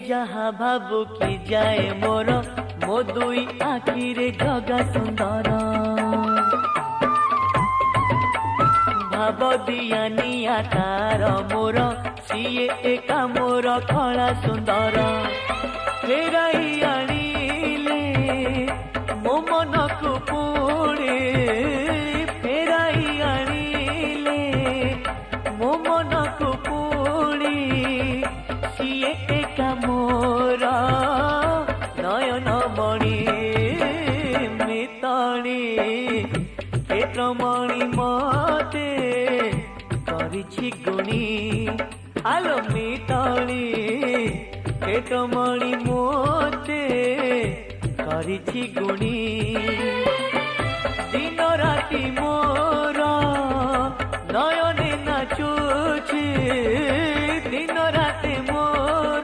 जहा भाबु कि जाए मोर मो दुई आखिरे जगा सुंदर भाव दिया निया तार मोर सीए एका मोर खला सुंदर फेराई आनिले मो मन को पुणे फेराई आनिले मो मन को पुणे सीए एका मोर नयन मणि मिताणी पेटमणि मते करिछि गुणी आलो मिताणी पेटमणि मते करिछि गुणी।